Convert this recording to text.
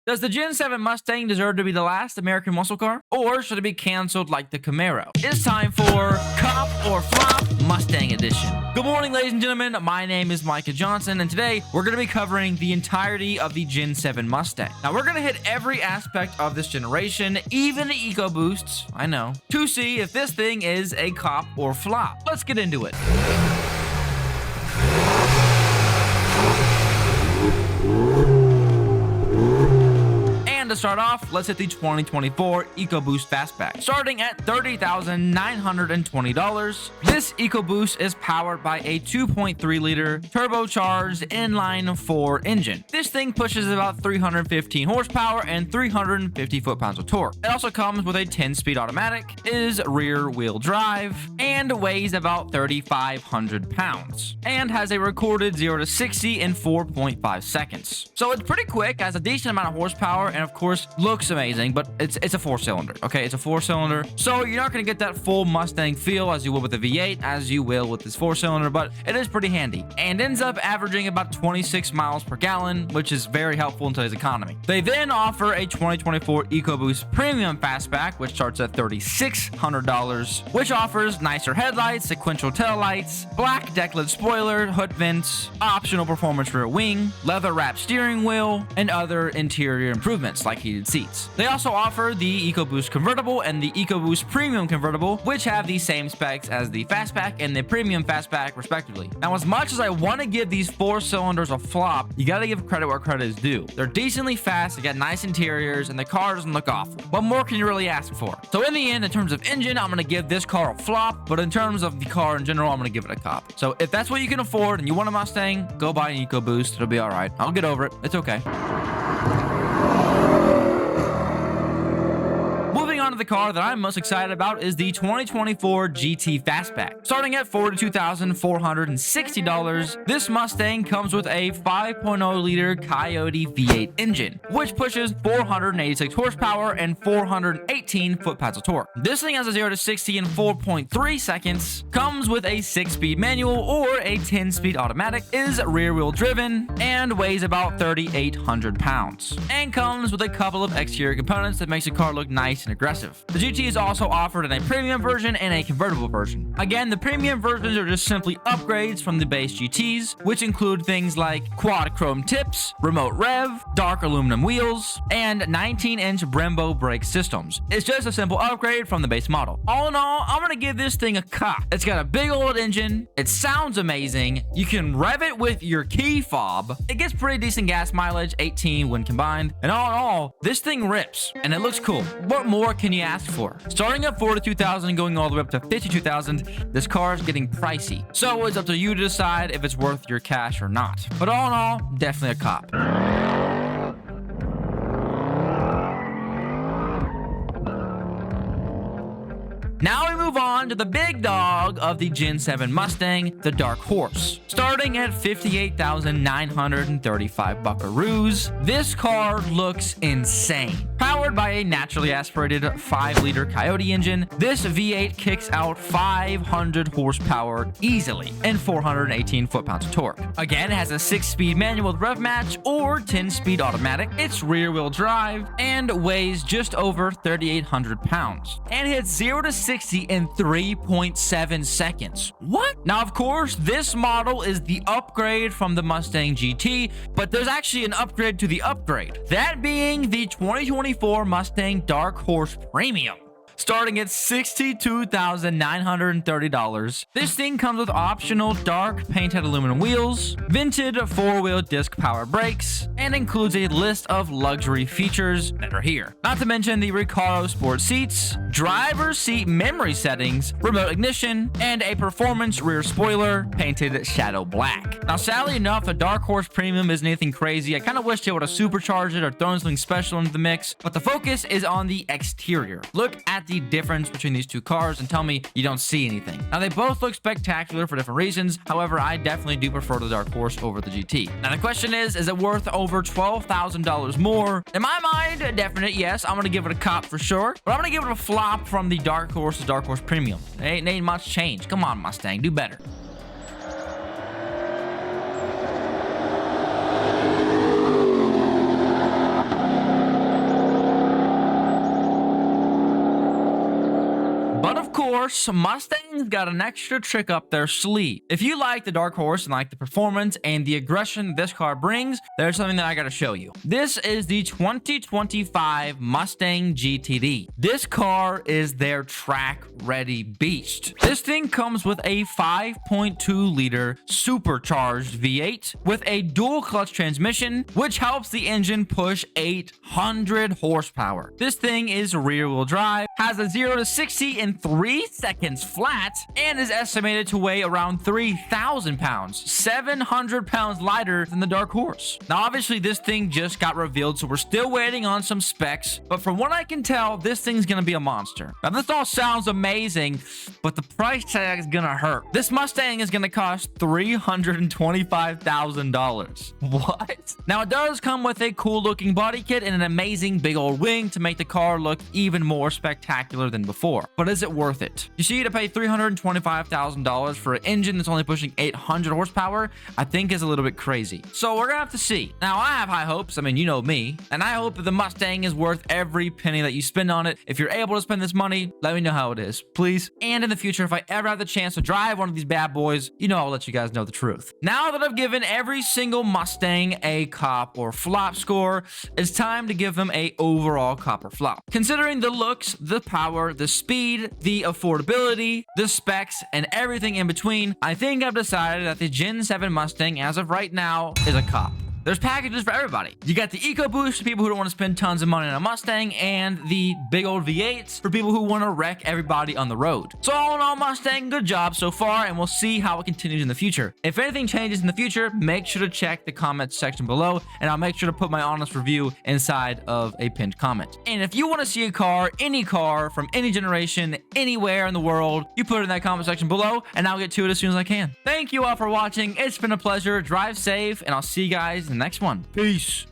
Does the Gen 7 Mustang deserve to be the last American muscle car? Or should it be canceled like the Camaro? It's time for Cop or Flop Mustang Edition. Good morning, ladies and gentlemen. My name is Micah Johnson, and today we're going to be covering the entirety of the Gen 7 Mustang. Now, we're going to hit every aspect of this generation, even the EcoBoosts, I know, to see if this thing is a cop or flop. Let's get into it. And to start off, let's hit the 2024 EcoBoost Fastback. Starting at $30,920, this EcoBoost is powered by a 2.3-liter turbocharged inline-4 engine. This thing pushes about 315 horsepower and 350 foot-pounds of torque. It also comes with a 10-speed automatic, is rear-wheel drive, and weighs about 3,500 pounds, and has a recorded 0 to 60 in 4.5 seconds. So it's pretty quick, has a decent amount of horsepower, and of course looks amazing, but it's a 4-cylinder. Okay, it's a 4-cylinder, so you're not going to get that full Mustang feel as you will with the V8, as you will with this 4-cylinder, but it is pretty handy and ends up averaging about 26 miles per gallon, which is very helpful in today's economy. They then offer a 2024 EcoBoost Premium Fastback, which starts at $3,600, which offers nicer headlights, sequential taillights, black deck-lid spoiler, hood vents, optional performance rear wing, leather-wrapped steering wheel, and other interior improvements like heated seats. They also offer the EcoBoost Convertible and the EcoBoost Premium Convertible, which have the same specs as the Fastback and the Premium Fastback respectively. Now, as much as I want to give these 4-cylinders a flop, you gotta give credit where credit is due. They're decently fast, they got nice interiors, and the car doesn't look awful. What more can you really ask for? So in the end, in terms of engine, I'm gonna give this car a flop, but in terms of the car in general, I'm gonna give it a cop. So if that's what you can afford and you want a Mustang, go buy an EcoBoost. It'll be all right. I'll get over it. It's okay. Moving on to the car that I'm most excited about is the 2024 GT Fastback. Starting at $42,460, this Mustang comes with a 5.0-liter Coyote V8 engine, which pushes 486 horsepower and 418 foot-pounds of torque. This thing has a 0 to 60 in 4.3 seconds, comes with a 6-speed manual or a 10-speed automatic, is rear-wheel driven, and weighs about 3,800 pounds, and comes with a couple of exterior components that makes the car look nice and aggressive. The GT is also offered in a premium version and a convertible version. Again, the premium versions are just simply upgrades from the base GTs, which include things like quad chrome tips, remote rev, dark aluminum wheels, and 19-inch Brembo brake systems. It's just a simple upgrade from the base model. All in all, I'm gonna give this thing a cop. It's got a big old engine, it sounds amazing, you can rev it with your key fob, it gets pretty decent gas mileage, 18 when combined, and all in all, this thing rips, and it looks cool. What more can you ask for? Starting at $42,000 and going all the way up to $52,000, this car is getting pricey. So it's up to you to decide if it's worth your cash or not. But all in all, definitely a cop. Now we move on to the big dog of the Gen 7 Mustang, the Dark Horse. Starting at 58,935 buckaroos, this car looks insane. Powered by a naturally aspirated 5-liter Coyote engine, this V8 kicks out 500 horsepower easily and 418 foot-pounds of torque. Again, it has a 6-speed manual with rev match or 10-speed automatic. It's rear-wheel drive and weighs just over 3,800 pounds and hits 0 to 60 in 3.7 seconds. What? Now, of course, this model is the upgrade from the Mustang GT, but there's actually an upgrade to the upgrade. That being the 2024 Mustang Dark Horse Premium. Starting at $62,930. This thing comes with optional dark painted aluminum wheels, vented 4-wheel disc power brakes, and includes a list of luxury features that are here. Not to mention the Recaro sport seats, driver's seat memory settings, remote ignition, and a performance rear spoiler painted shadow black. Now, sadly enough, the Dark Horse Premium isn't anything crazy. I kind of wish they would have supercharged it or thrown something special into the mix, but the focus is on the exterior. Look at the difference between these two cars and tell me you don't see anything. Now, they both look spectacular for different reasons. However, I definitely do prefer the Dark Horse over the GT. Now, the question is it worth over $12,000 more? In my mind, a definite yes. I'm going to give it a cop for sure, but I'm going to give it a flop from the Dark Horse to Dark Horse Premium. Ain't much change. Come on, Mustang, do better. course, Mustang's got an extra trick up their sleeve. If you like the Dark Horse and like the performance and the aggression this car brings, there's something that I gotta show you. This is the 2025 Mustang GT. This car is their track-ready beast. This thing comes with a 5.2-liter supercharged V8 with a dual clutch transmission, which helps the engine push 800 horsepower. This thing is rear-wheel drive, has a 0 to 60 in 3 seconds flat, and is estimated to weigh around 3,000 pounds, 700 pounds lighter than the Dark Horse. Now, obviously, this thing just got revealed, so we're still waiting on some specs, but from what I can tell, this thing's gonna be a monster. Now, this all sounds amazing, but the price tag is gonna hurt. This Mustang is gonna cost $325,000. What? Now, it does come with a cool-looking body kit and an amazing big old wing to make the car look even more spectacular than before. But is it worth it? You see, to pay $325,000 for an engine that's only pushing 800 horsepower, I think is a little bit crazy. So we're gonna have to see. Now, I have high hopes. I mean, you know me, and I hope that the Mustang is worth every penny that you spend on it. If you're able to spend this money, let me know how it is, please. And in the future, if I ever have the chance to drive one of these bad boys, you know I'll let you guys know the truth. Now that I've given every single Mustang a cop or flop score, it's time to give them a overall cop or flop. Considering the looks, the power, the speed, the affordability, the specs, and everything in between, I think I've decided that the Gen 7 Mustang, as of right now, is a cop. There's packages for everybody. You got the EcoBoost for people who don't want to spend tons of money on a Mustang, and the big old V8s for people who want to wreck everybody on the road. So all in all, Mustang, good job so far, and we'll see how it continues in the future. If anything changes in the future, make sure to check the comments section below, and I'll make sure to put my honest review inside of a pinned comment. And if you want to see a car, any car from any generation, anywhere in the world, you put it in that comment section below, and I'll get to it as soon as I can. Thank you all for watching. It's been a pleasure. Drive safe, and I'll see you guys in the next one. Peace.